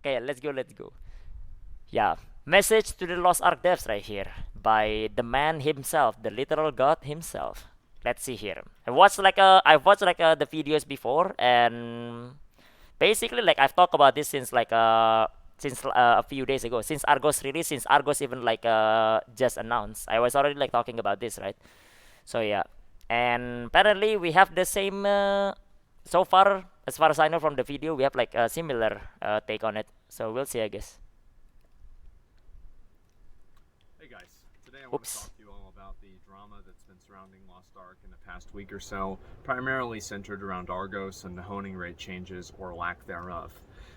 Okay, let's go, let's go. Yeah, message to the Lost Ark devs right here by the man himself, the literal god himself. Let's see here. I watched the videos before, and basically like I've talked about this since a few days ago, since Argos release, since Argos even just announced. I was already like talking about this, right? So yeah, and apparently we have the same. So far, as far as I know from the video, we have like a similar take on it. So we'll see, I guess. Hey guys, today I want to Oops. talk to you all about the drama that's been surrounding Lost Ark in the past week or so, primarily centered around Argos and the honing rate changes or lack thereof.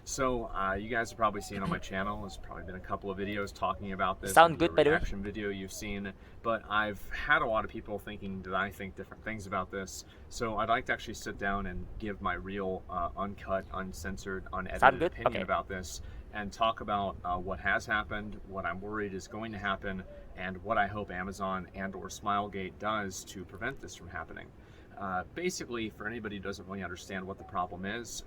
So, you guys have probably seen on my channel, there's probably been a couple of videos talking about this, Sound maybe a good, by the way? reaction video you've seen, but I've had a lot of people thinking that I think different things about this, so I'd like to actually sit down and give my real, uncut, uncensored, Sound unedited good? opinion Okay. about this, and talk about what has happened, what I'm worried is going to happen, and what I hope Amazon and or Smilegate does to prevent this from happening. Basically, for anybody who doesn't really understand what the problem is,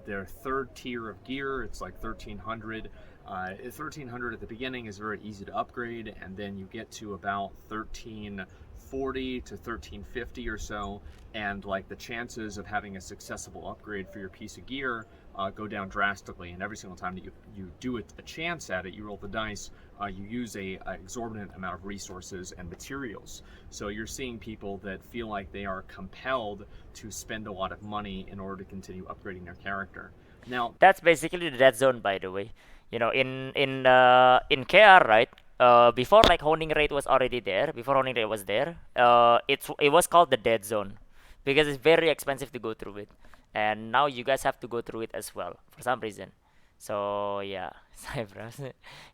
their third tier of gear, it's like 1300. 1300 at the beginning is very easy to upgrade, and then you get to about 1340 to 1350 or so, and like the chances of having a successful upgrade for your piece of gear go down drastically. And every single time that you do it, a chance at it, you roll the dice, you use a exorbitant amount of resources and materials. So you're seeing people that feel like they are compelled to spend a lot of money in order to continue upgrading their character. Now, That's basically the dead zone, by the way. You know, in KR, right? Before like honing rate was already there. Before honing rate was there, it was called the dead zone, because it's very expensive to go through it, and now you guys have to go through it as well for some reason. So yeah, Cyprus.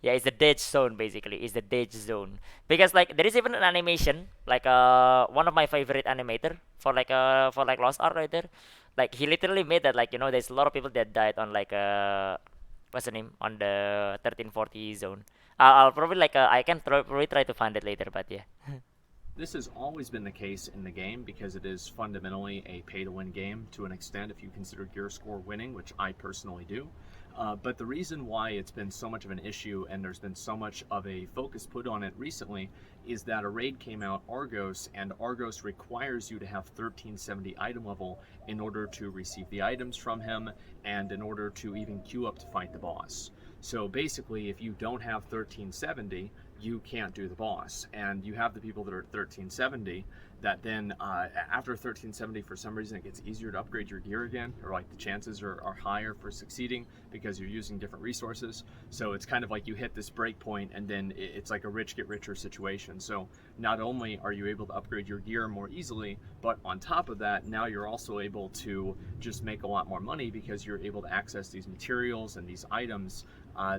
Yeah, it's the dead zone basically. It's the dead zone because like there is even an animation like one of my favorite animator for like Lost Ark right there. Like he literally made that, like, there's a lot of people that died on like what's the name, on the 1340 zone. I'll probably I can probably try to find it later, but yeah. this has always been the case in the game because it is fundamentally a pay-to-win game to an extent if you consider gear score winning, which I personally do. But the reason why it's been so much of an issue and there's been so much of a focus put on it recently is that a raid came out, Argos, and Argos requires you to have 1370 item level in order to receive the items from him and in order to even queue up to fight the boss. So basically, if you don't have 1370, you can't do the boss. And you have the people that are at 1370 that then after 1370, for some reason it gets easier to upgrade your gear again, or like the chances are higher for succeeding because you're using different resources. So it's kind of like you hit this break point and then it's like a rich get richer situation. So not only are you able to upgrade your gear more easily, but on top of that, now you're also able to just make a lot more money because you're able to access these materials and these items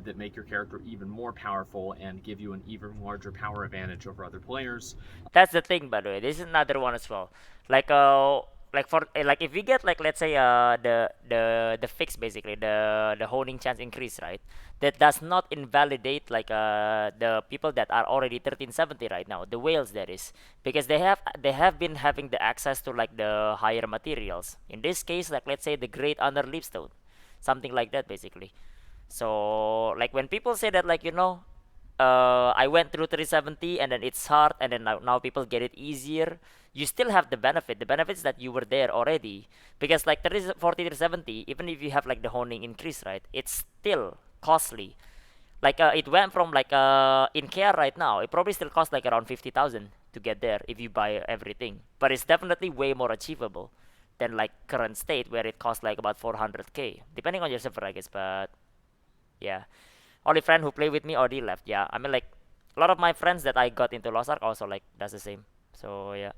that make your character even more powerful and give you an even larger power advantage over other players. That's the thing, by the way. This is another one as well. Like for like if we get like, let's say, the fix, basically the honing chance increase, right? That does not invalidate the people that are already 1370 right now, the whales that is, because they have been having the access to like the higher materials. In this case, like let's say the great under stone, something like that basically. So like when people say that, like, I went through 370 and then it's hard, and then now people get it easier. You still have the benefit. The benefits that you were there already, because like 30, 40 370, even if you have like the honing increase, right? It's still costly. Like it went from like in care right now, it probably still costs like around 50,000 to get there if you buy everything. But it's definitely way more achievable than like current state where it costs like about 400k, depending on your server, I guess. But yeah, only friend who play with me already left. Yeah, I mean like a lot of my friends that I got into Lost Ark also like does the same. So yeah,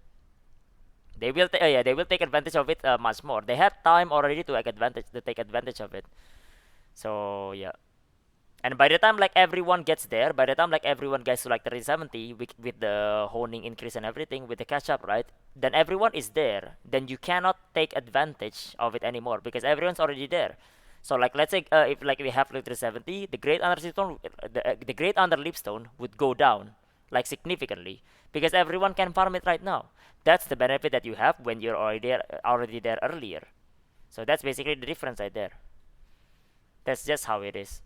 they will take advantage of it much more. They had time already to take advantage of it. So yeah, and by the time like everyone gets there, by the time like everyone gets to like 370 with the honing increase and everything with the catch up, right? Then everyone is there. Then you cannot take advantage of it anymore because everyone's already there. So like let's say if like we have like 370, the great under stone would go down like significantly because everyone can farm it right now. That's the benefit that you have when you're already there earlier. So that's basically the difference right there. That's just how it is.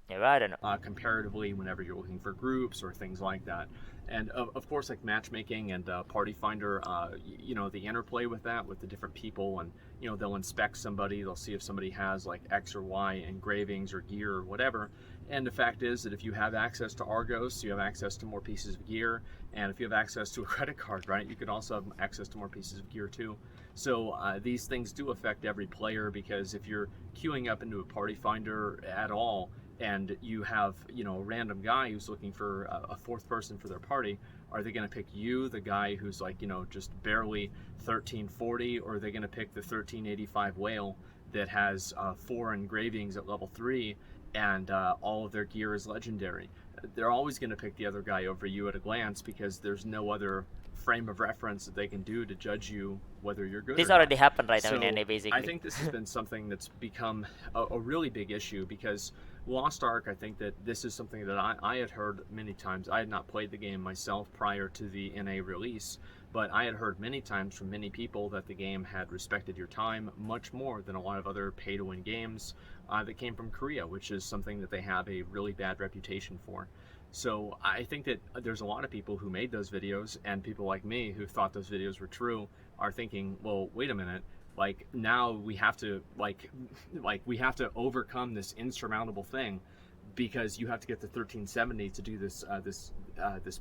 Yeah, I don't know. Comparatively whenever you're looking for groups or things like that. And of course, like matchmaking and Party Finder, the interplay with that, with the different people, and they'll inspect somebody, they'll see if somebody has like X or Y engravings or gear or whatever. And the fact is that if you have access to Argos, you have access to more pieces of gear, and if you have access to a credit card, right, you can also have access to more pieces of gear too. So these things do affect every player, because if you're queuing up into a Party Finder at all, and you have a random guy who's looking for a fourth person for their party, are they going to pick you, the guy who's like just barely 1340, or are they going to pick the 1385 whale that has 4 engravings at level 3, and all of their gear is legendary? They're always going to pick the other guy over you at a glance, because there's no other frame of reference that they can do to judge you whether you're good This or not. already happened right now in So NA I basically. think this has been something that's become a really big issue, because Lost Ark, I think that this is something that I had heard many times. I had not played the game myself prior to the NA release, but I had heard many times from many people that the game had respected your time much more than a lot of other pay-to-win games that came from Korea, which is something that they have a really bad reputation for. So I think that there's a lot of people who made those videos, and people like me who thought those videos were true are thinking, well, wait a minute, like now we have to we have to overcome this insurmountable thing, because you have to get the 1370 to do this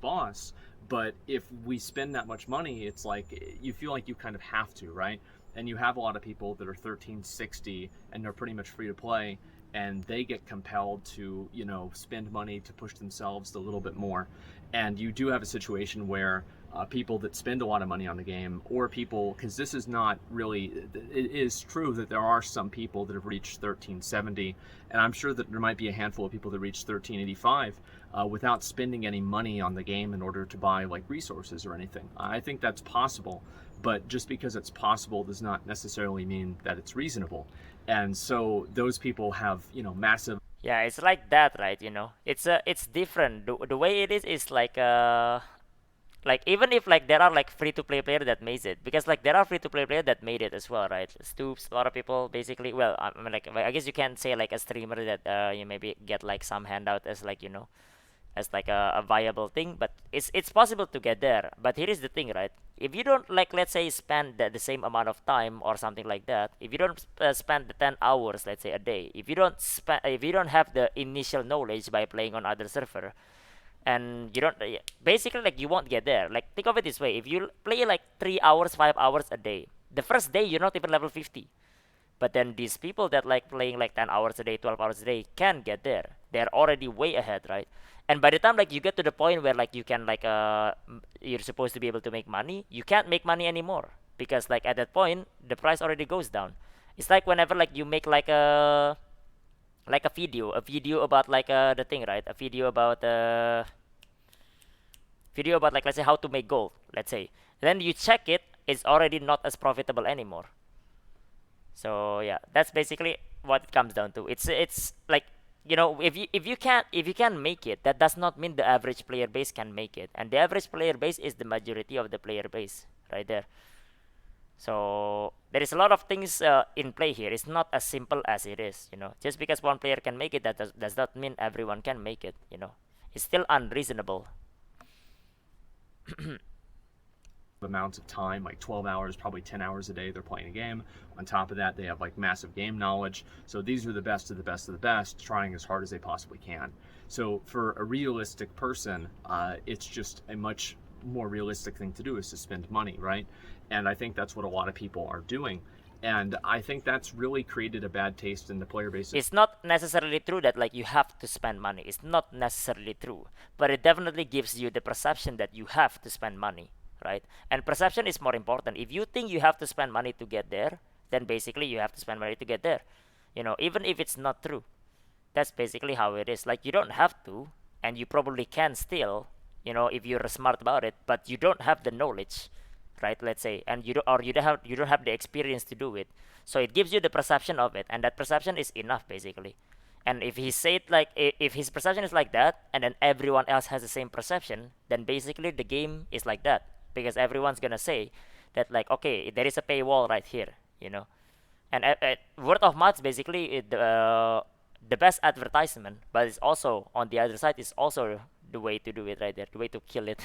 boss. But if we spend that much money, it's like you feel like you kind of have to, right? And you have a lot of people that are 1360 and they're pretty much free to play, and they get compelled to spend money to push themselves a little bit more. And you do have a situation where people that spend a lot of money on the game, or people, because this is not really, it is true that there are some people that have reached 1370, and I'm sure that there might be a handful of people that reach 1385 without spending any money on the game in order to buy like resources or anything. I think that's possible, but just because it's possible does not necessarily mean that it's reasonable. And so those people have massive. Yeah, it's like that, right? It's different. The way it is like even if like there are like free to play player that made it, because like there are free to play player that made it as well, right? Stoops, a lot of people basically. Well, I mean, like I guess you can say like a streamer that you maybe get like some handout as like as like a viable thing, but it's possible to get there. But here is the thing, right? If you don't like, let's say, spend the same amount of time or something like that, if you don't spend the 10 hours, let's say, a day, if you don't have the initial knowledge by playing on other server, and you don't basically, like, you won't get there. Like, think of it this way: if you play like 3 hours, 5 hours a day, the first day you're not even level 50. But then these people that like playing like 10 hours a day, 12 hours a day can get there. They're already way ahead, right? And by the time like you get to the point where like you can like you're supposed to be able to make money, you can't make money anymore, because like at that point the price already goes down. It's like whenever like you make like a video about like the thing, right? A video about like, let's say, how to make gold, let's say. Then you check it, it's already not as profitable anymore. So yeah, that's basically what it comes down to. It's like, if you can make it, that does not mean the average player base can make it, and the average player base is the majority of the player base right there. So there is a lot of things in play here. It's not as simple as it is. Just because one player can make it, that does not mean everyone can make it. It's still unreasonable. Amounts of time, like 12 hours, probably 10 hours a day they're playing a game. On top of that, they have like massive game knowledge. So these are the best of the best of the best, trying as hard as they possibly can. So for a realistic person, it's just a much more realistic thing to do, is to spend money, right? And I think that's what a lot of people are doing. And I think that's really created a bad taste in the player base. It's not necessarily true that like you have to spend money. It's not necessarily true, but it definitely gives you the perception that you have to spend money, right? And perception is more important. If you think you have to spend money to get there, then basically you have to spend money to get there. Even if it's not true. That's basically how it is. Like, you don't have to, and you probably can still, if you're smart about it, but you don't have the knowledge, right? Let's say, and you don't have the experience to do it. So it gives you the perception of it, and that perception is enough basically. And if he said like, if his perception is like that, and then everyone else has the same perception, then basically the game is like that, because everyone's gonna say that like, okay, there is a paywall right here, And word of mouth basically the best advertisement, but it's also on the other side is also the way to do it right there, the way to kill it.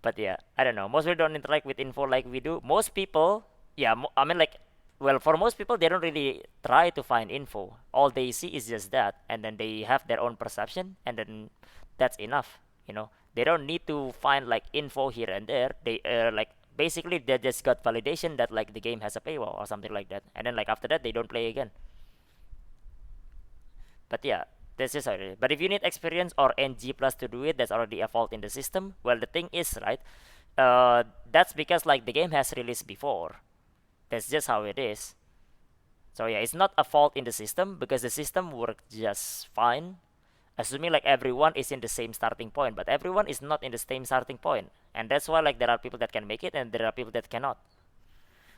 But yeah, I don't know. Most people don't interact with info like we do. Most people, yeah, I mean like, well, for most people, they don't really try to find info. All they see is just that, and then they have their own perception, and then that's enough. You know, they don't need to find like info here and there. They like basically they just got validation that like the game has a paywall or something like that, and then like after that they don't play again. But yeah, this is how it is. But if you need experience or NG plus to do it, that's already a fault in the system. Well, the thing is, right? That's because like the game has released before. That's just how it is. So yeah, it's not a fault in the system because the system works just fine, assuming like everyone is in the same starting point. But everyone is not in the same starting point, and that's why like there are people that can make it and there are people that cannot.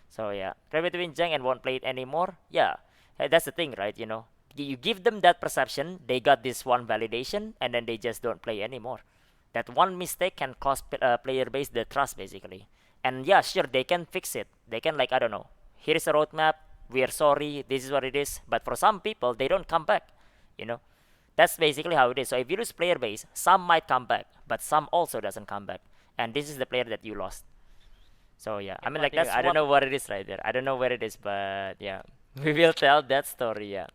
So yeah, try between Jang and won't play it anymore. Yeah, that's the thing, right? You know, you give them that perception, they got this one validation, and then they just don't play anymore. That one mistake can cost player base the trust basically. And yeah, sure, they can fix it. They can like I don't know. Here's a roadmap. We are sorry. This is what it is. But for some people, they don't come back. You know, that's basically how it is. So if you lose player base, some might come back, but some also doesn't come back. And this is the player that you lost. So yeah, I Yeah, mean but like that's I don't what. know what it is right there. I don't know where it is, but yeah, we will tell that story. Yeah,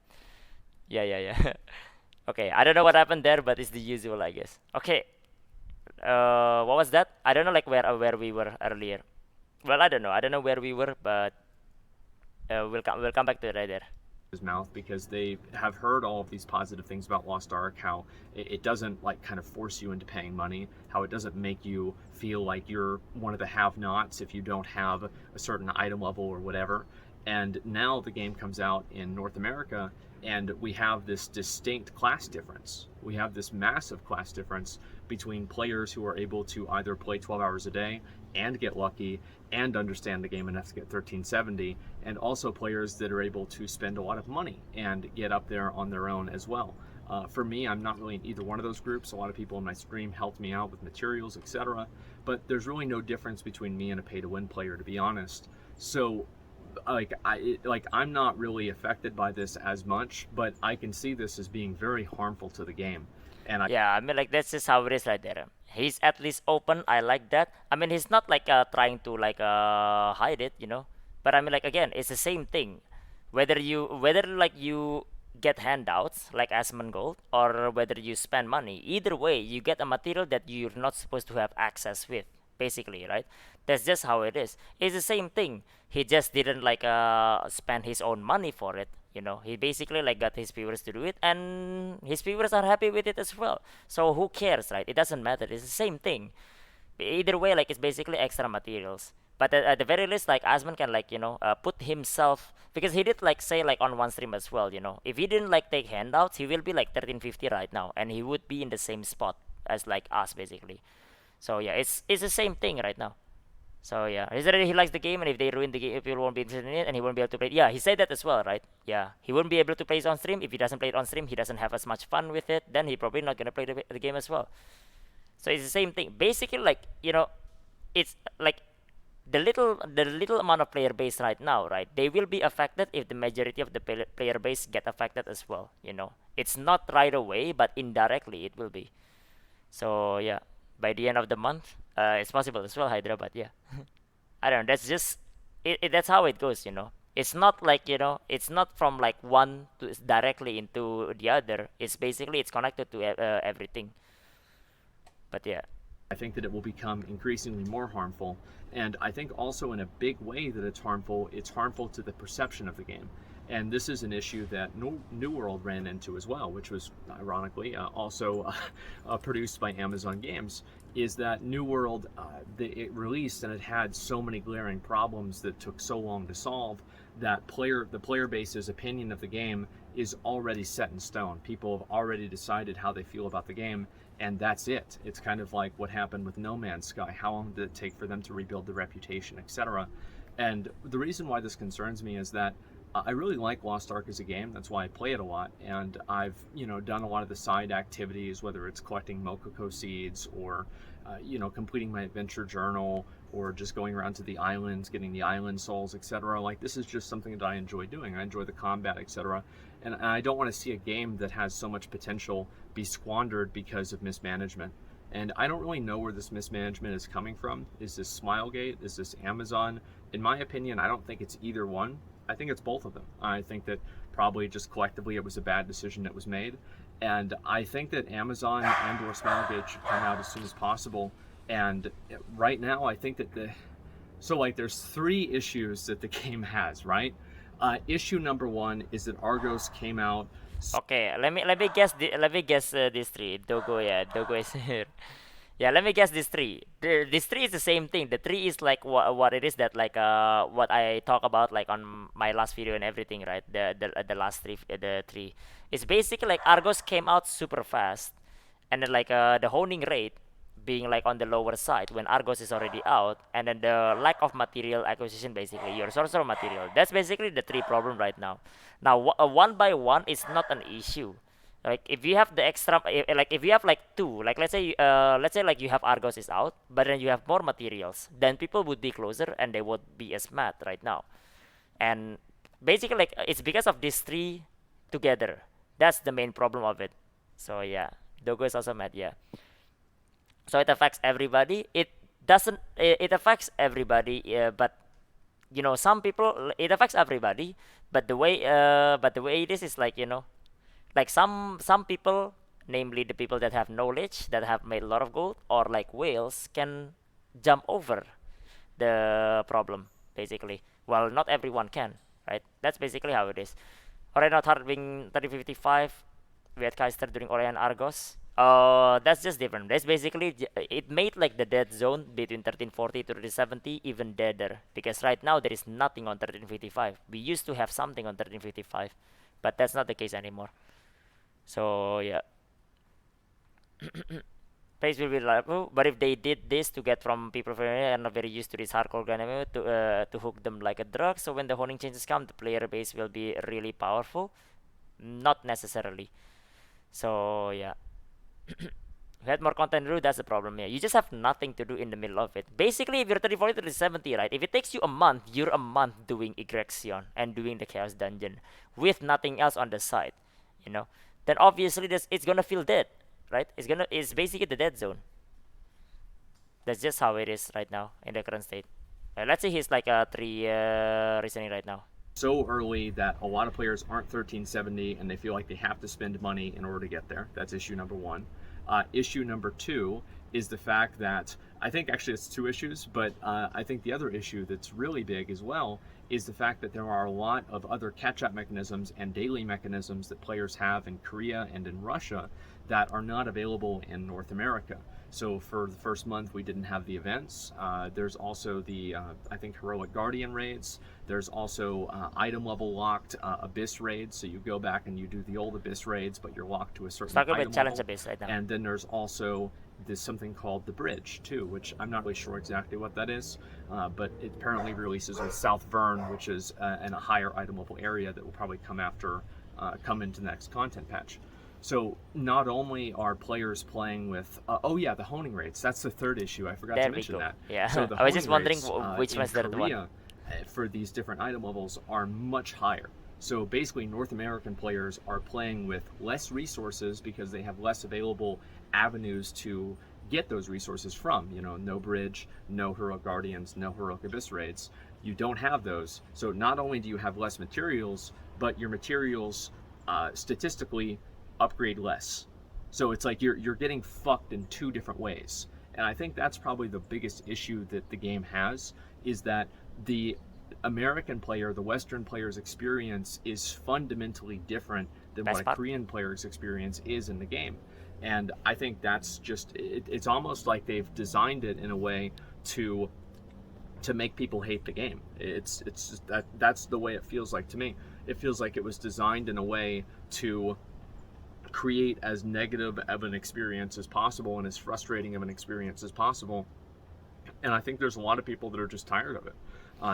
yeah. Okay, I don't know what happened there, but it's the usual, I guess. Okay, what was that? I don't know like where we were earlier. Well, I don't know. I don't know where we were, but we'll come back to it right there. his mouth because they have heard all of these positive things about Lost Ark, how it doesn't like kind of force you into paying money, how it doesn't make you feel like you're one of the have-nots if you don't have a certain item level or whatever. And now the game comes out in North America, and we have this distinct class difference. We have this massive class difference between players who are able to either play 12 hours a day and get lucky and understand the game enough to get 1370, and also players that are able to spend a lot of money and get up there on their own as well. For me, I'm not really in either one of those groups. A lot of people in my stream helped me out with materials, etc. But there's really no difference between me and a pay-to-win player, to be honest. So I'm not really affected by this as much, but I can see this as being very harmful to the game. And I Yeah, I mean like that's just how it is right there. He's at least open. I like that. I mean he's not like trying to like hide it, you know. But I mean like again, it's the same thing. Whether like you get handouts like Asmongold or whether you spend money, either way you get a material that you're not supposed to have access with. Basically, right? That's just how it is. It's the same thing. He just didn't like spend his own money for it. You know, he basically like got his viewers to do it, and his viewers are happy with it as well. So who cares, right? It doesn't matter. It's the same thing. Either way, like it's basically extra materials. But at the very least, like Asman can like put himself because he did like say like on one stream as well. You know, if he didn't like take handouts, he will be like 1350 right now, and he would be in the same spot as like us basically. So yeah, it's the same thing right now. So yeah, he said he likes the game, and if they ruin the game, people won't be interested in it, and he won't be able to play it. Yeah, he said that as well, right? Yeah, he wouldn't be able to play it on stream if he doesn't play it on stream. He doesn't have as much fun with it. Then he probably not gonna play the game as well. So it's the same thing. Basically, like it's like the little amount of player base right now, right? They will be affected if the majority of the player base get affected as well. It's not right away, but indirectly it will be. So yeah, by the end of the month, it's possible as well, Hyderabad. Yeah, I don't know. That's just that's how it goes. It's not like it's not from like one to directly into the other. It's basically it's connected to everything. But yeah, I think that it will become increasingly more harmful. And I think also in a big way that it's harmful to the perception of the game. And this is an issue that New World ran into as well, which was ironically also produced by Amazon Games. Is that New World, it released and it had so many glaring problems that took so long to solve that the player base's opinion of the game is already set in stone. People have already decided how they feel about the game, and that's it. It's kind of like what happened with No Man's Sky. How long did it take for them to rebuild the reputation, etc.? And the reason why this concerns me is that I really like Lost Ark as a game. That's why I play it a lot, and I've done a lot of the side activities, whether it's collecting Mokoko seeds or completing my adventure journal or just going around to the islands, getting the island souls, etc. Like, this is just something that I enjoy doing. I enjoy the combat, etc. And I don't want to see a game that has so much potential be squandered because of mismanagement. And I don't really know where this mismanagement is coming from. Is this Smilegate? Is this Amazon? In my opinion, I don't think it's either one. I think it's both of them. I think that probably just collectively it was a bad decision that was made. And I think that Amazon and or Smilegate should come out as soon as possible. And right now, I think that so like there's three issues that the game has, right? Issue number one is that Argos came out. Okay, let me guess these three. Dogo, yeah, Dogo is here. Yeah, let me guess these three. These three is the same thing. The three is like what it is that like what I talk about like on my last video and everything, right? The last three the three. It's basically like Argos came out super fast, and then like the honing rate being like on the lower side when Argos is already out, and then the lack of material acquisition, basically your source of material. That's basically the three problem right now. Now one by one is not an issue. Like if you have the extra, like if you have like two, like let's say like you have Argos is out, but then you have more materials, then people would be closer and they would be as mad right now. And basically like it's because of these three together. That's the main problem of it. So yeah, Dogo is also mad. Yeah. So it affects everybody. It doesn't. It affects everybody. But you know, some people it affects everybody. But the way it is like like some people, namely the people that have knowledge, that have made a lot of gold, or like whales, can jump over the problem basically. Well, not everyone can, right? That's basically how it is. Alright, now being 3055, we had Kaiser during Orion Argos. That's just different. That's basically it made like the dead zone between 1340 to 1370 even deader, because right now there is nothing on 1355. We used to have something on 1355, but that's not the case anymore. So yeah, place will be reliable. But if they did this to get from people who are not very used to this hardcore gun MMO to hook them like a drug, so when the honing changes come, the player base will be really powerful. Not necessarily. So yeah, we had more content to do. That's the problem. Yeah, you just have nothing to do in the middle of it. Basically, if you're 30, 40, 30, 70, right? If it takes you a month, you're a month doing Egrexion and doing the Chaos Dungeon with nothing else on the side, you know. Then obviously this it's gonna feel dead, right? It's basically the dead zone. That's just how it is right now in the current state. Let's say he's like a three reasoning right now. So early that a lot of players aren't 1370 and they feel like they have to spend money in order to get there. That's issue number one. Issue number two is the fact that I think actually it's two issues, but I think the other issue that's really big as well is the fact that there are a lot of other catch-up mechanisms and daily mechanisms that players have in Korea and in Russia that are not available in North America. So for the first month, we didn't have the events. There's also the, I think, Heroic Guardian raids. There's also item level locked Abyss raids. So you go back and you do the old Abyss raids, but you're locked to a certain Talking item about challenge level. Abyss right now. And then there's also this something called the Bridge too, which I'm not really sure exactly what that is, but it apparently releases with South Vern, which is in a higher item level area that will probably come into the next content patch. So not only are players playing with, oh yeah, the honing rates. That's the third issue. I forgot There to we mention go. that. Yeah. So the I was just honing wondering rates, which in one's the third one. Korea for these different item levels are much higher. So basically, North American players are playing with less resources because they have less available avenues to get those resources from. You know, no bridge, no heroic guardians, no heroic abyss raids. You don't have those. So not only do you have less materials, but your materials statistically upgrade less. So it's like you're getting fucked in two different ways. And I think that's probably the biggest issue that the game has, is that the American player, the Western player's experience is fundamentally different than Best what a part. Korean player's experience is in the game. And I think that's just, it's almost like they've designed it in a way to make people hate the game. It's just that's the way it feels like to me. It feels like it was designed in a way to create as negative of an experience as possible and as frustrating of an experience as possible. And I think there's a lot of people that are just tired of it.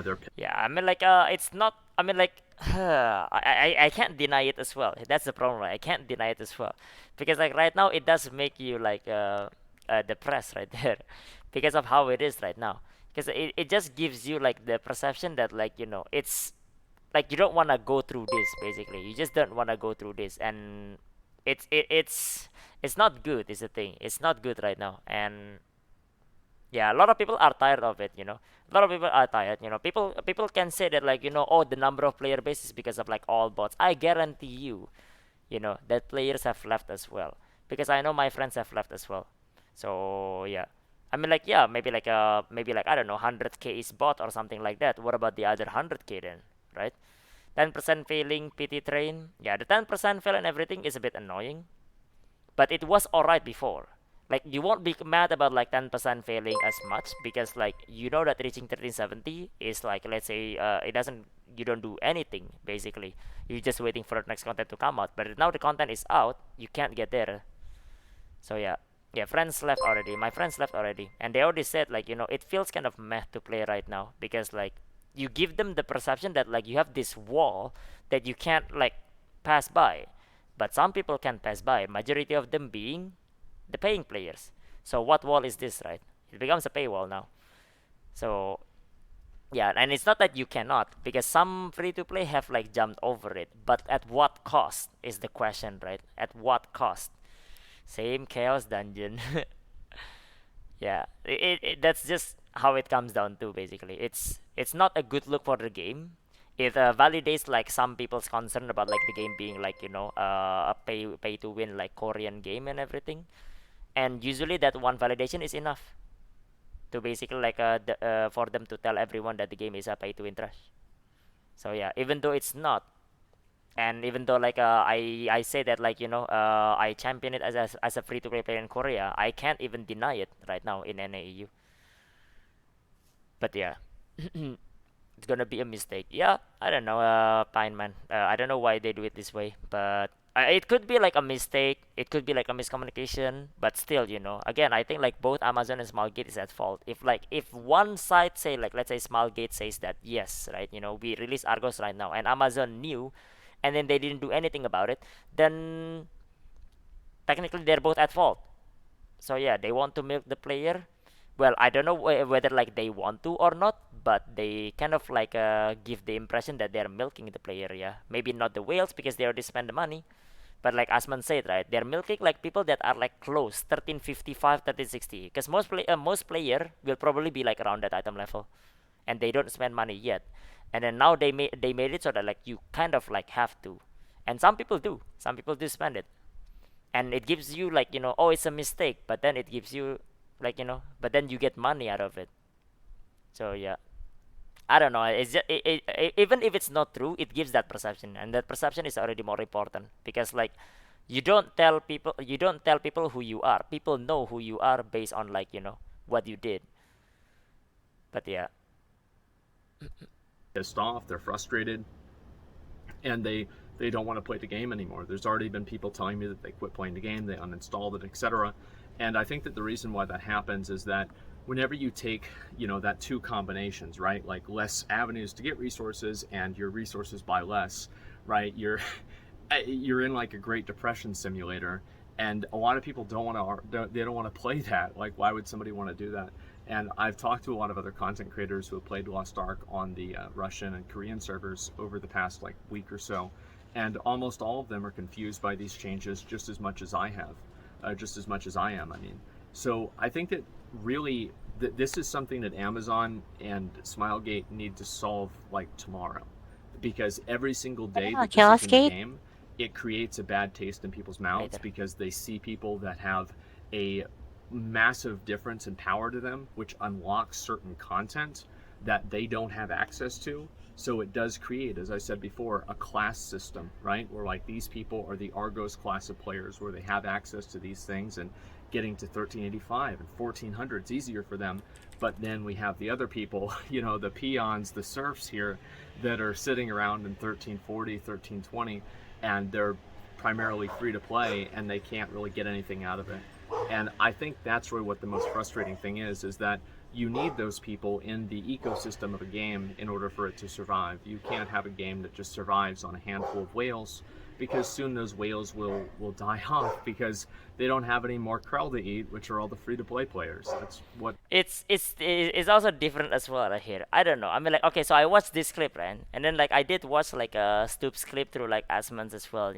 They're Yeah, I mean like it's not. I mean like I can't deny it as well. That's the problem, right? I can't deny it as well, because like right now it does make you like depressed right there, because of how it is right now. because it just gives you like the perception that like it's like you don't want to go through this. Basically you just don't want to go through this, and it's not good is the thing. It's not good right now. And yeah, a lot of people are tired of it, a lot of people are tired. People can say that like oh, the number of player base is because of like all bots. I guarantee you, that players have left as well, because I know my friends have left as well. So yeah, I mean like yeah, maybe like I don't know, 100k is bot or something like that. What about the other 100k then, right? 10% failing PT train. Yeah, the 10% fail and everything is a bit annoying, but it was alright before. Like you won't be mad about like 10% failing as much, because like that reaching 1370 is like, let's say it doesn't you don't do anything basically. You're just waiting for the next content to come out. But now the content is out, you can't get there. So yeah. Yeah, friends left already. My friends left already. And they already said like, it feels kind of meh to play right now, because like you give them the perception that like you have this wall that you can't like pass by. But some people can pass by, majority of them being the paying players. So what wall is this, right? It becomes a paywall now. So yeah, and it's not that you cannot, because some free to play have like jumped over it. But at what cost is the question, right? At what cost? Same chaos dungeon. Yeah, that's just how it comes down to basically. It's not a good look for the game. It validates like some people's concern about like the game being like a pay to win like Korean game and everything. And usually that one validation is enough to basically like for them to tell everyone that the game is a pay to win trash. So yeah, even though it's not, and even though like I say that like I champion it as a free to play player in Korea, I can't even deny it right now in NAEU. But yeah, it's gonna be a mistake. Yeah, I don't know, Pine Man. I don't know why they do it this way, but it could be like a mistake. It could be like a miscommunication. But still, again, I think like both Amazon and Smilegate is at fault. If one side say like, let's say Smilegate says that yes, right, we release Argos right now, and Amazon knew, and then they didn't do anything about it, then technically they're both at fault. So yeah, they want to milk the player. Well, I don't know whether like they want to or not, but they kind of like give the impression that they're milking the player. Yeah, maybe not the whales because they already spend the money, but like Asman said, right, they're milking like people that are like close 1355, 1360. Because most player will probably be like around that item level, and they don't spend money yet. And then now they made it so that like you kind of like have to, and some people do. Some people do spend it, and it gives you like oh, it's a mistake, but then it gives you like but then you get money out of it. So yeah, I don't know, it's just even if it's not true, it gives that perception, and that perception is already more important, because like you don't tell people who you are. People know who you are based on like what you did. But yeah. Pissed off, they're frustrated, and they don't want to play the game anymore. There's already been people telling me that they quit playing the game, they uninstalled it, etc. And I think that the reason why that happens is that whenever you take, that two combinations, right, like less avenues to get resources and your resources buy less, right, you're in like a Great Depression simulator, and a lot of people don't want to play that. Like, why would somebody want to do that? And I've talked to a lot of other content creators who have played Lost Ark on the Russian and Korean servers over the past like week or so, and almost all of them are confused by these changes just as much as I have, just as much as I am. I mean, so I think that really this is something that Amazon and Smilegate need to solve like tomorrow, because every single day that this is in the game, it creates a bad taste in people's mouths, Later. because they see people that have a massive difference in power to them, which unlocks certain content that they don't have access to. So it does create, as I said before, a class system, right? Where like these people are the Argos class of players, where they have access to these things, and getting to 1385 and 1400 is easier for them. But then we have the other people, the peons, the serfs here, that are sitting around in 1340, 1320, and they're primarily free to play, and they can't really get anything out of it. And I think that's really what the most frustrating thing is that you need those people in the ecosystem of a game in order for it to survive. You can't have a game that just survives on a handful of whales, because soon those whales will die off because they don't have any more krell to eat, which are all the free to play players. That's what. It's also different as well right here. I don't know. I mean, like, okay, so I watched this clip, right? And then like I did watch like a Stoops clip through like Asmon's as well.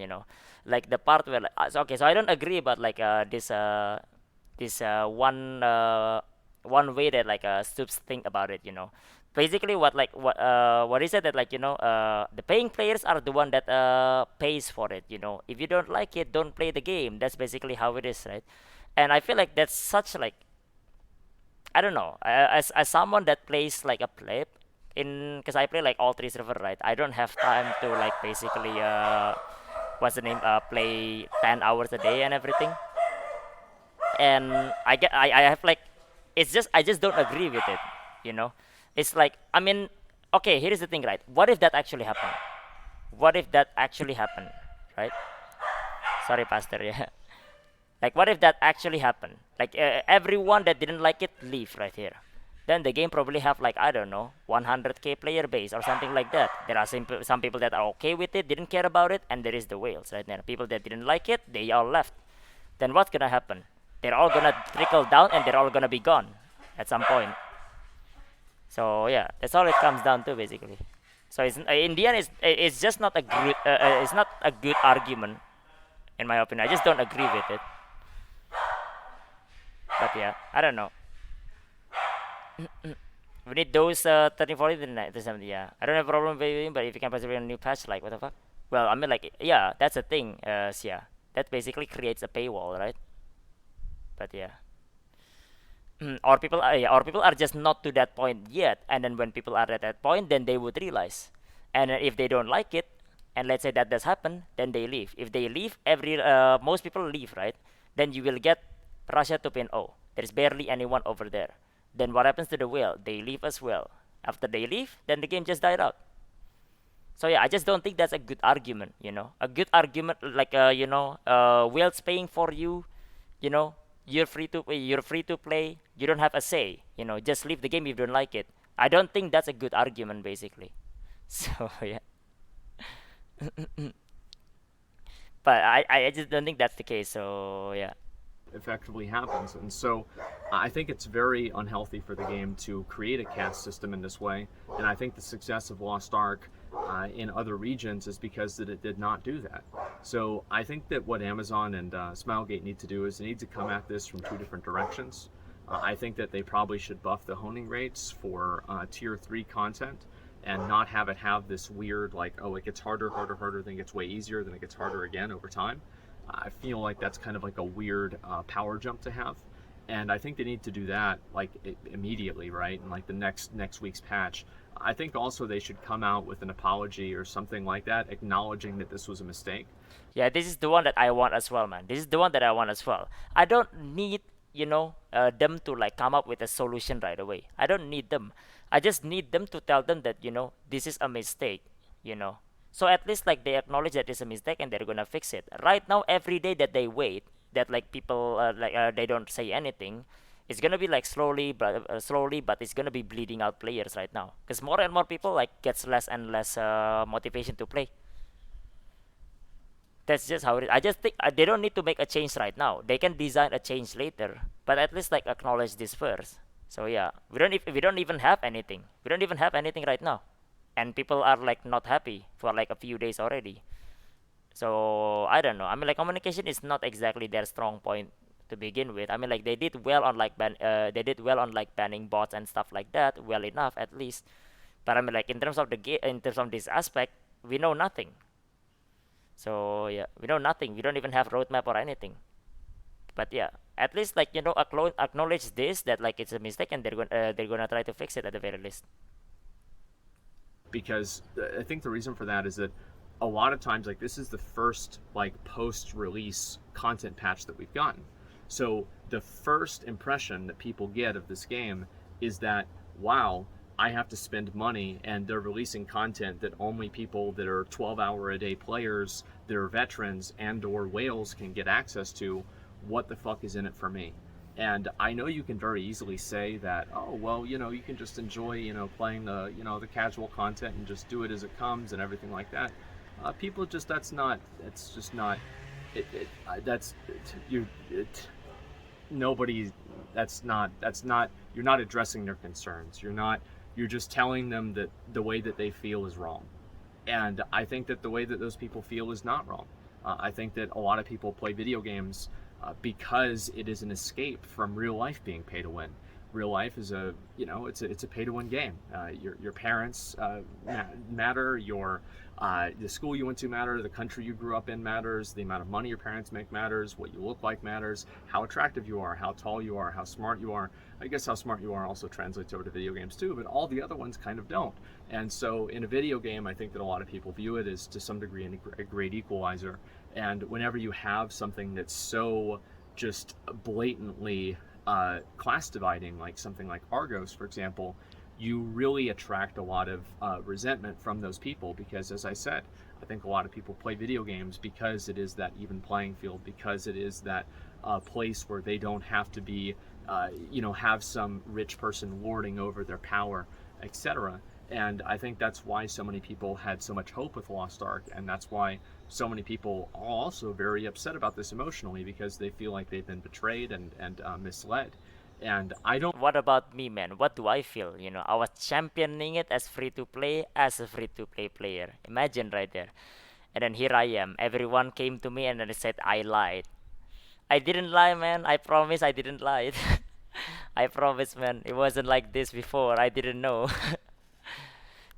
Like the part where like, okay, so I don't agree about like this one way that like Stoops think about it. Basically what he said that like the paying players are the one that pays for it. If you don't like it, don't play the game. That's basically how it is, right? And I feel like that's such like, I don't know. As someone that plays like a play in, because I play like all three server, right? I don't have time to like basically what's the name, play 10 hours a day and everything. And I have like, it's just I just don't agree with it. You know, it's like, I mean, okay, here's the thing, right? What if that actually happened? What if that actually happened, right? Sorry, Pastor. Yeah. Like, what if that actually happened? Like, everyone that didn't like it leave right here. Then the game probably have like, I don't know, 100k player base or something like that. There are some people that are okay with it, didn't care about it, and there is the whales right there. People that didn't like it, they all left. Then what's gonna happen? They're all gonna trickle down and they're all gonna be gone at some point. So yeah, that's all it comes down to basically. So in the end, it's just not a good it's not a good argument in my opinion. I just don't agree with it. But yeah, I don't know. We need those 30, 40 to 70. Yeah, I don't have a problem with it, but if you can possibly a new patch, like what the fuck? Well, I mean, like, yeah, that's the thing. Yeah, that basically creates a paywall, right? But yeah. Or people are just not to that point yet, and then when people are at that point, then they would realize, and if they don't like it, and let's say that does happen, then they leave. If they leave, most people leave, right? Then you will get Russia 2.0. There's barely anyone over there. Then what happens to the whale? They leave as well. After they leave, then the game just died out. So yeah, I just don't think that's a good argument. A good argument like whales paying for you. You know, you're free to play. You're free to play. You don't have a say. Just leave the game if you don't like it. I don't think that's a good argument, basically. So yeah, but I just don't think that's the case. So yeah. Effectively happens. And so I think it's very unhealthy for the game to create a caste system in this way. And I think the success of Lost Ark in other regions is because that it did not do that. So I think that what Amazon and Smilegate need to do is they need to come at this from two different directions. I think that they probably should buff the honing rates for tier 3 content and not have it have this weird, like, oh, it gets harder, harder, harder, then it gets way easier, then it gets harder again over time. I feel like that's kind of like a weird power jump to have, and I think they need to do that like immediately, right? And like the next week's patch. I think also they should come out with an apology or something like that, acknowledging that this was a mistake. Yeah, this is the one that I want as well, man. This is the one that I want as well. I don't need, them to like come up with a solution right away. I don't need them. I just need them to tell them that, this is a mistake, you know. So at least like they acknowledge that it's a mistake and they're gonna fix it. Right now, every day that they wait, that like people they don't say anything, it's gonna be like slowly, but it's gonna be bleeding out players right now. Because more and more people like gets less and less motivation to play. That's just how it is. I just think they don't need to make a change right now. They can design a change later, but at least like acknowledge this first. So yeah, we don't even have anything. We don't even have anything right now, and people are like not happy for like a few days already. So I don't know. I mean, like communication is not exactly their strong point to begin with. I mean, like they did well on like banning bots and stuff like that. Well enough at least. But I mean, like in terms of in terms of this aspect, we know nothing. So yeah, we know nothing. We don't even have roadmap or anything. But yeah, at least like acknowledge this, that like it's a mistake and they're gonna try to fix it at the very least. Because I think the reason for that is that a lot of times, like, this is the first like post-release content patch that we've gotten. So the first impression that people get of this game is that, wow, I have to spend money, and they're releasing content that only people that are 12-hour-a-day players, that are veterans and or whales can get access to. What the fuck is in it for me? And I know you can very easily say that, oh, well, you can just enjoy, playing the casual content and just do it as it comes and everything like that. People just that's just not that's you it, nobody that's not you're not addressing their concerns. You're just telling them that the way that they feel is wrong. And I think that the way that those people feel is not wrong. I think that a lot of people play video games because it is an escape from real life being pay to win. Real life is it's a pay to win game. Your parents matter. The school you went to matter. The country you grew up in matters. The amount of money your parents make matters. What you look like matters. How attractive you are. How tall you are. How smart you are. I guess how smart you are also translates over to video games too, but all the other ones kind of don't. And so in a video game, I think that a lot of people view it as to some degree a great equalizer. And whenever you have something that's so just blatantly class dividing, like something like Argos, for example, you really attract a lot of resentment from those people because, as I said, I think a lot of people play video games because it is that even playing field, because it is that place where they don't have to be, have some rich person lording over their power, etc. And I think that's why so many people had so much hope with Lost Ark, and that's why so many people are also very upset about this emotionally because they feel like they've been betrayed and misled. And I don't. What about me, man? What do I feel? I was championing it as free to play, as a free to play player. Imagine right there. And then here I am. Everyone came to me and then they said I lied. I didn't lie, man. I promise I didn't lie. I promise, man. It wasn't like this before. I didn't know.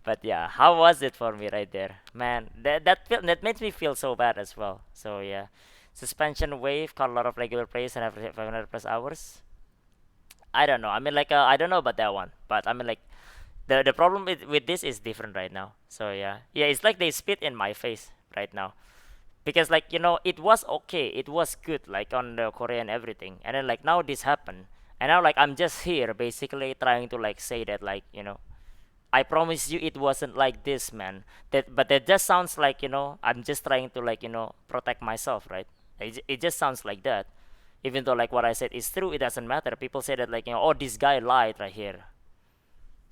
But yeah, how was it for me right there, man? That makes me feel so bad as well. So yeah, suspension wave caught a lot of regular players and have 500 plus hours. I don't know. I mean, like, I don't know about that one, but I mean, like, the problem with this is different right now. So yeah, it's like they spit in my face right now because, like, it was okay, it was good, like on the Korea and everything, and then like now this happened, and now like I'm just here basically trying to like say that, like, I promise you it wasn't like this, man. But that just sounds like, I'm just trying to, like, protect myself, right? It just sounds like that. Even though, like, what I said is true, it doesn't matter. People say that, like, oh, this guy lied right here.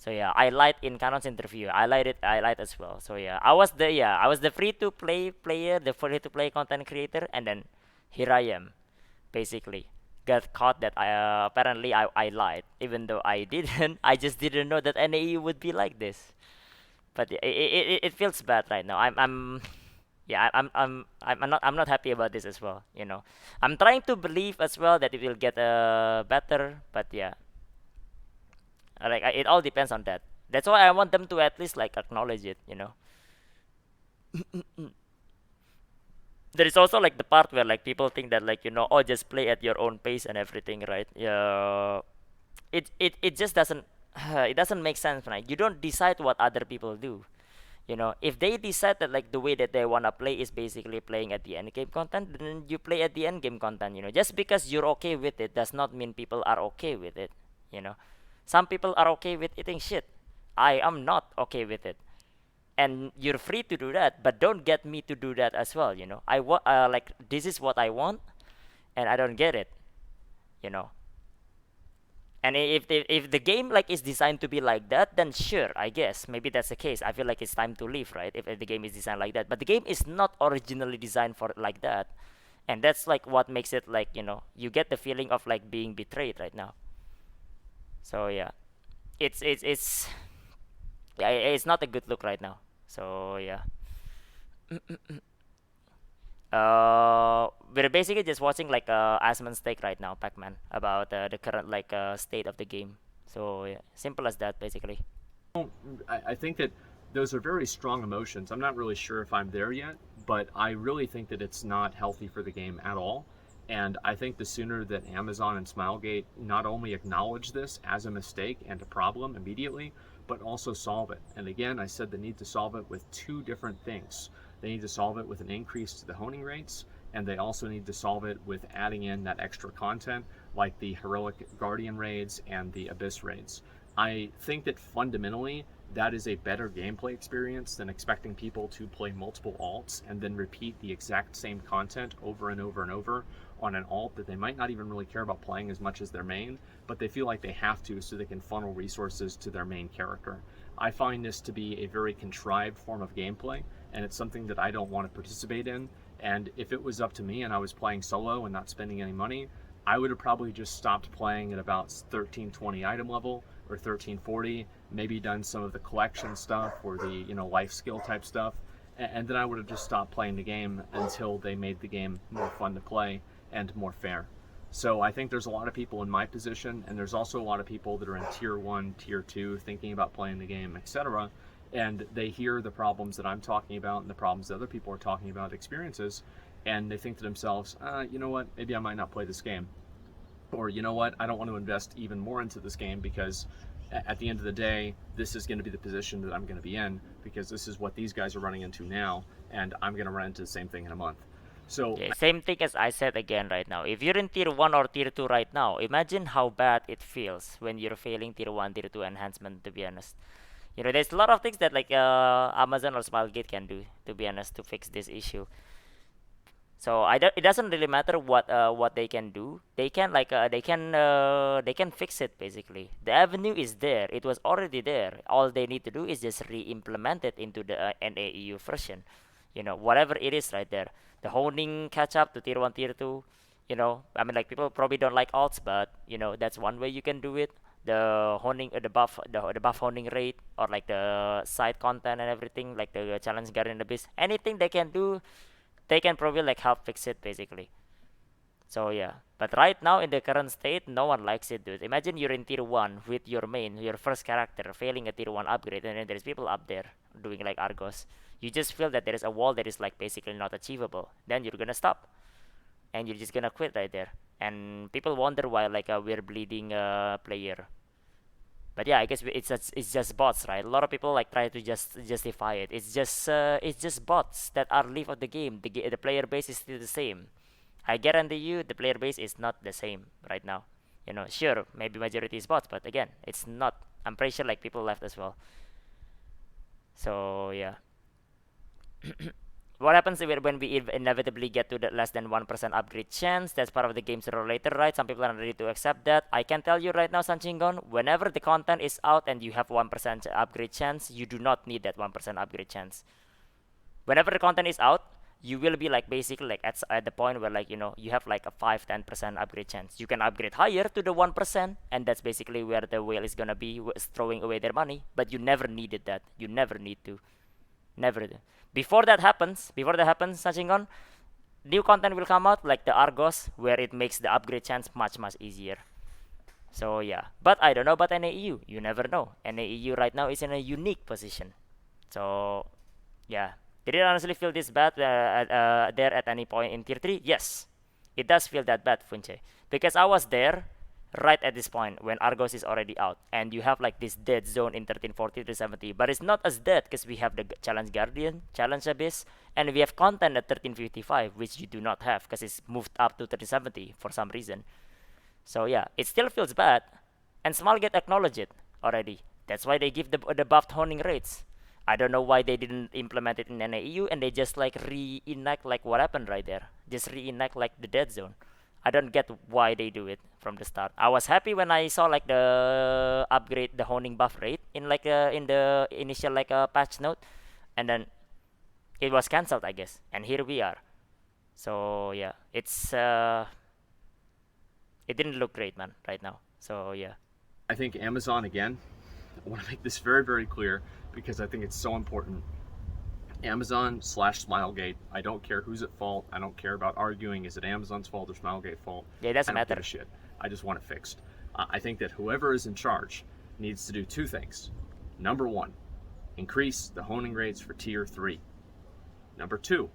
So yeah, I lied in Canon's interview. I lied as well. So yeah, I was the free to play player, the free to play content creator, and then here I am, basically got caught that apparently I lied, even though I didn't. I just didn't know that NAE would be like this. But it feels bad right now. I'm yeah, I'm not happy about this as well. I'm trying to believe as well that it will get better, but yeah, like, it all depends on that. That's why I want them to at least like acknowledge it. There is also like the part where like people think that, like, oh, just play at your own pace and everything, right? Yeah, it just doesn't it doesn't make sense, right? You don't decide what other people do. If they decide that, like, the way that they wanna play is basically playing at the end game content, then you play at the end game content. Just because you're okay with it does not mean people are okay with it. You know, some people are okay with eating shit. I am not okay with it, and you're free to do that, but don't get me to do that as well. I want, like, this is what I want, and I don't get it. You know, and if the game, like, is designed to be like that, then sure, I guess maybe that's the case. I feel like it's time to leave, right? If the game is designed like that, but the game is not originally designed for like that, and that's like what makes it, like, you get the feeling of like being betrayed right now. So yeah, it's yeah, it's not a good look right now. So yeah, we're basically just watching like Asmon's take right now, Pac-Man, about the current, like, state of the game. So yeah, simple as that, basically. I think that those are very strong emotions. I'm not really sure if I'm there yet, but I really think that it's not healthy for the game at all. And I think the sooner that Amazon and Smilegate not only acknowledge this as a mistake and a problem immediately, but also solve it. And again, I said they need to solve it with two different things. They need to solve it with an increase to the honing rates, and they also need to solve it with adding in that extra content like the Heroic Guardian raids and the Abyss raids. I think that fundamentally that is a better gameplay experience than expecting people to play multiple alts and then repeat the exact same content over and over and over on an alt that they might not even really care about playing as much as their main, but they feel like they have to so they can funnel resources to their main character. I find this to be a very contrived form of gameplay, and it's something that I don't want to participate in. And if it was up to me and I was playing solo and not spending any money, I would have probably just stopped playing at about 1320 item level or 1340, maybe done some of the collection stuff or the life skill type stuff, and then I would have just stopped playing the game until they made the game more fun to play and more fair. So I think there's a lot of people in my position, and there's also a lot of people that are in tier 1, tier 2, thinking about playing the game, etc. And they hear the problems that I'm talking about and the problems that other people are talking about, experiences, and they think to themselves, you know what, maybe I might not play this game. Or, you know what, I don't want to invest even more into this game because at the end of the day, this is going to be the position that I'm going to be in because this is what these guys are running into now, and I'm going to run into the same thing in a month. So Yeah, same thing as I said again right now. If you're in tier 1 or tier 2 right now, imagine how bad it feels when you're failing tier 1, tier 2 enhancement, to be honest. There's a lot of things that like Amazon or Smilegate can do, to be honest, to fix this issue. So it doesn't really matter what they can do. They can fix it basically. The avenue is there. It was already there. All they need to do is just re-implement it into the NAEU version. Whatever it is right there. The honing catch up to tier 1, tier 2. I mean, like, people probably don't like alts, but that's one way you can do it. The honing, the buff honing rate, or like the side content and everything, like the challenge guardian abyss. Anything they can do, they can probably like help fix it basically. So yeah, but right now in the current state, no one likes it, dude. Imagine you're in tier 1 with your main, your first character, failing a tier 1 upgrade, and then there's people up there doing like Argos. You just feel that there is a wall that is like basically not achievable. Then you're gonna stop, and you're just gonna quit right there. And people wonder why like we're bleeding player. But yeah, I guess it's just bots, right? A lot of people like try to just justify it. It's just bots that are leave of the game. The player base is still the same. I guarantee you, the player base is not the same right now. Sure, maybe majority is bots, but again, it's not. I'm pretty sure like people left as well. So yeah. What happens when we inevitably get to the less than 1% upgrade chance? That's part of the game's later, right? Some people are ready to accept that. I can tell you right now, Sanchingon, whenever the content is out and you have 1% upgrade chance, you do not need that 1% upgrade chance. Whenever the content is out, you will be like basically like at the point where like you have like a 5-10% upgrade chance. You can upgrade higher to the 1%, and that's basically where the whale is gonna be throwing away their money. But you never needed that. You never need to. Never. Before that happens, Sachingon, new content will come out like the Argos, where it makes the upgrade chance much much easier. So yeah, but I don't know about NAEU. You never know. NAEU right now is in a unique position. So yeah, did it honestly feel this bad there at any point in tier 3? Yes, it does feel that bad, Funche, because I was there right at this point when Argos is already out, and you have like this dead zone in 1340 to 70, but it's not as dead because we have the Challenge Guardian, Challenge Abyss, and we have content at 1355, which you do not have because it's moved up to 1370 for some reason. So yeah, it still feels bad, and Smalgate acknowledge it already. That's why they give the buffed honing rates. I don't know why they didn't implement it in NAEU and they just like reenact like what happened right there. Just reenact like the dead zone. I don't get why they do it from the start. I was happy when I saw like the upgrade, the honing buff rate in like in the initial like patch note, and then it was cancelled, I guess. And here we are. So yeah, it didn't look great, man, right now. So yeah. I think Amazon, again, I want to make this very, very clear because I think it's so important. Amazon/Smilegate, I don't care who's at fault. I don't care about arguing, is it Amazon's fault or Smilegate's fault? Yeah, it doesn't I don't matter. give a shit. I just want it fixed. I think that whoever is in charge needs to do two things. Number one, increase the honing rates for tier 3. Number two,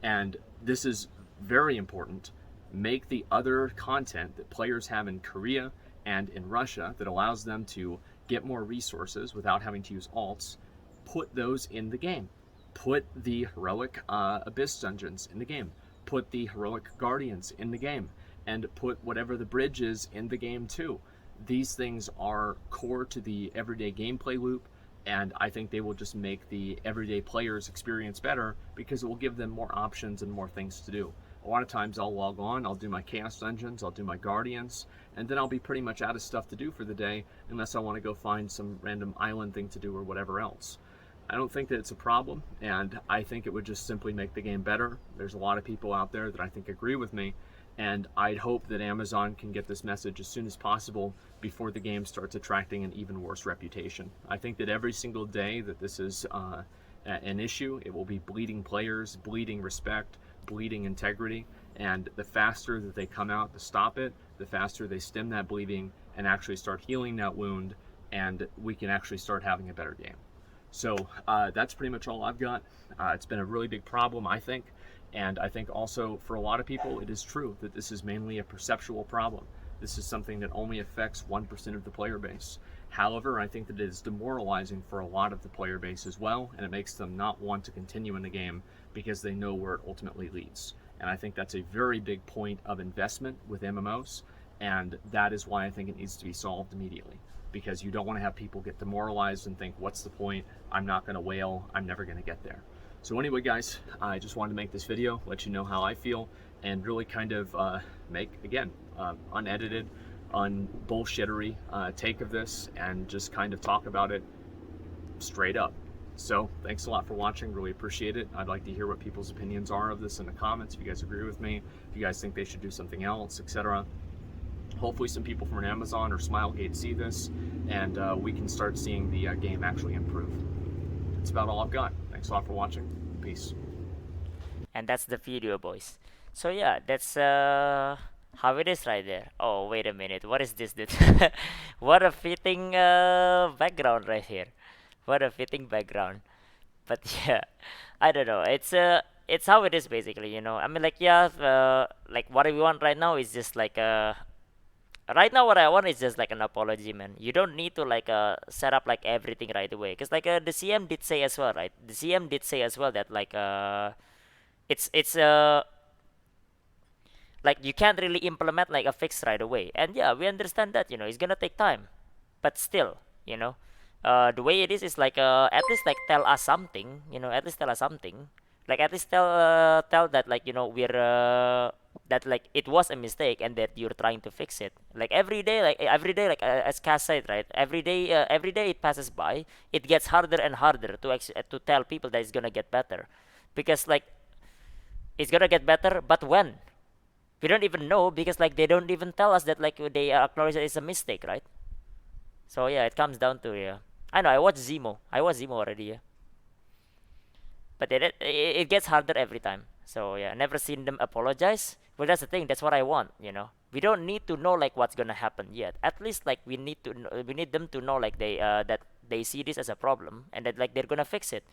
and this is very important, make the other content that players have in Korea and in Russia that allows them to get more resources without having to use alts, put those in the game. Put the heroic Abyss dungeons in the game. Put the heroic Guardians in the game. And put whatever the bridge is in the game too. These things are core to the everyday gameplay loop, and I think they will just make the everyday player's experience better because it will give them more options and more things to do. A lot of times I'll log on, I'll do my Chaos Dungeons, I'll do my Guardians, and then I'll be pretty much out of stuff to do for the day unless I want to go find some random island thing to do or whatever else. I don't think that it's a problem, and I think it would just simply make the game better. There's a lot of people out there that I think agree with me, and I'd hope that Amazon can get this message as soon as possible before the game starts attracting an even worse reputation. I think that every single day that this is an issue, it will be bleeding players, bleeding respect, bleeding integrity, and the faster that they come out to stop it, the faster they stem that bleeding and actually start healing that wound, and we can actually start having a better game. So that's pretty much all I've got. It's been a really big problem, I think. And I think also for a lot of people, it is true that this is mainly a perceptual problem. This is something that only affects 1% of the player base. However, I think that it is demoralizing for a lot of the player base as well, and it makes them not want to continue in the game because they know where it ultimately leads. And I think that's a very big point of investment with MMOs, and that is why I think it needs to be solved immediately. Because you don't want to have people get demoralized and think, what's the point? I'm not going to whale. I'm never going to get there. So anyway, guys, I just wanted to make this video, let you know how I feel, and really kind of make, again, unedited, unbullshittery take of this, and just kind of talk about it straight up. So thanks a lot for watching. Really appreciate it. I'd like to hear what people's opinions are of this in the comments. If you guys agree with me, if you guys think they should do something else, etc. Hopefully some people from Amazon or Smilegate see this, and we can start seeing the game actually improve. That's about all I've got. Thanks a lot for watching. Peace. And that's the video, boys. So yeah, that's how it is right there. Oh, wait a minute. What is this, dude? What a fitting background right here. What a fitting background. But yeah, I don't know. It's how it is basically, you know. I mean, like, yeah, like what we want right now is just like right now what I want is just like an apology, man. You don't need to like set up like everything right away, because like the CM did say as well, right? The CM did say as well that like it's like you can't really implement like a fix right away. And yeah, we understand that, you know, it's gonna take time. But still, you know, the way it is like at least like tell us something, you know, at least tell us something. Like at least tell that like, you know, we're that like it was a mistake and that you're trying to fix it. Like every day like as Cass said, right? Every day it passes by, it gets harder and harder to tell people that it's gonna get better, because like it's gonna get better, but when? We don't even know, because like they don't even tell us that like they acknowledge that it's a mistake, right? So yeah, it comes down to, yeah. I know I watched Zemo. I watched Zemo already, yeah. But it gets harder every time. So yeah, never seen them apologize. Well, that's the thing. That's what I want. You know, we don't need to know like what's gonna happen yet. At least like we need them to know like that they see this as a problem and that like they're gonna fix it.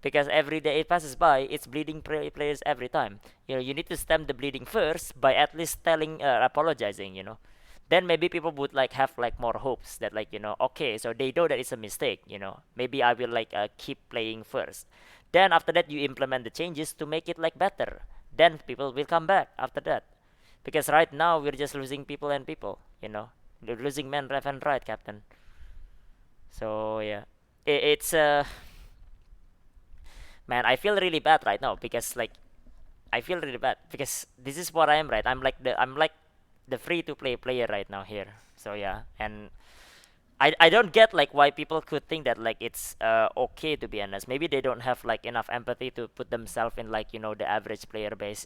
Because every day it passes by, it's bleeding players every time. You know, you need to stem the bleeding first by at least telling, apologizing. You know, then maybe people would like have like more hopes that like, you know, okay, so they know that it's a mistake. You know, maybe I will like keep playing first. Then after that, you implement the changes to make it like better. Then people will come back after that. Because right now we're just losing people and people. You know, we're losing men left and right, Captain. So yeah, it's man, I feel really bad right now, because like I feel really bad because this is what I am, right? I'm like the free to play player right now here. So yeah, and I don't get like why people could think that like it's okay to be honest. Maybe they don't have like enough empathy to put themselves in like, you know, the average player base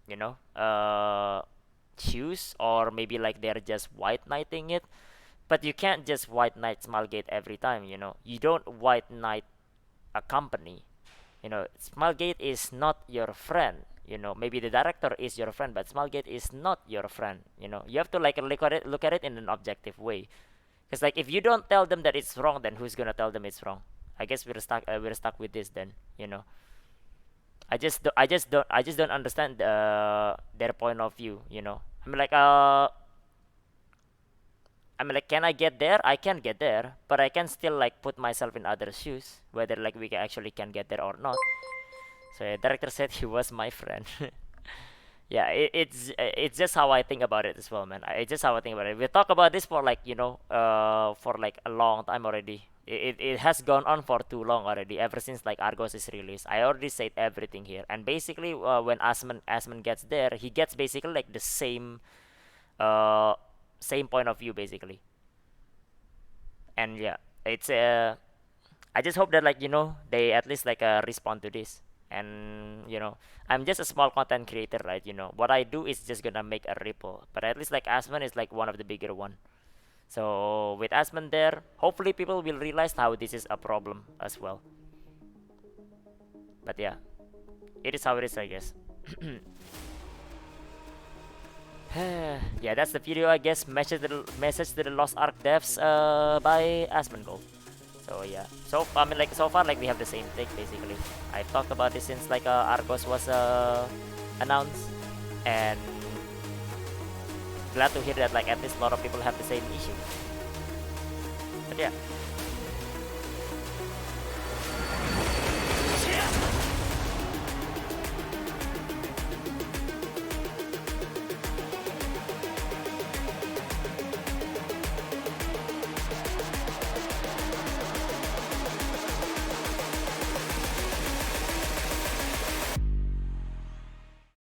you know shoes, or maybe like they're just white knighting it. But you can't just white knight Smilegate every time, you know. You don't white knight a company. You know, Smilegate is not your friend. You know, maybe the director is your friend, but Smilegate is not your friend. You know, you have to like look at it in an objective way. Because like if you don't tell them that it's wrong, then who's gonna tell them it's wrong? I guess we're stuck with this then. You know, I just don't understand their point of view. You know, I mean, like, can I get there? I can get there, but I can still like put myself in other shoes, whether like we actually can get there or not. So yeah, director said he was my friend. Yeah, it's just how I think about it as well, man. It's just how I think about it. We talk about this for like, you know, for like a long time already. It has gone on for too long already. Ever since like Argos is released, I already said everything here. And basically, when Asmon gets there, he gets basically like the uh same point of view basically. And yeah, it's I just hope that like they at least like respond to this. And I'm just a small content creator, right? What I do is just gonna make a ripple, but at least like Asman is like one of the bigger one. So with Asman there, hopefully people will realize how this is a problem as well. But yeah, it is how it is, I guess. Yeah, that's the video, I guess. Message to the Lost Ark devs by Asmongold. So yeah, I mean, like so far, like we have the same take basically. I've talked about this since like Argos was announced, and glad to hear that like at least a lot of people have the same issue. But yeah,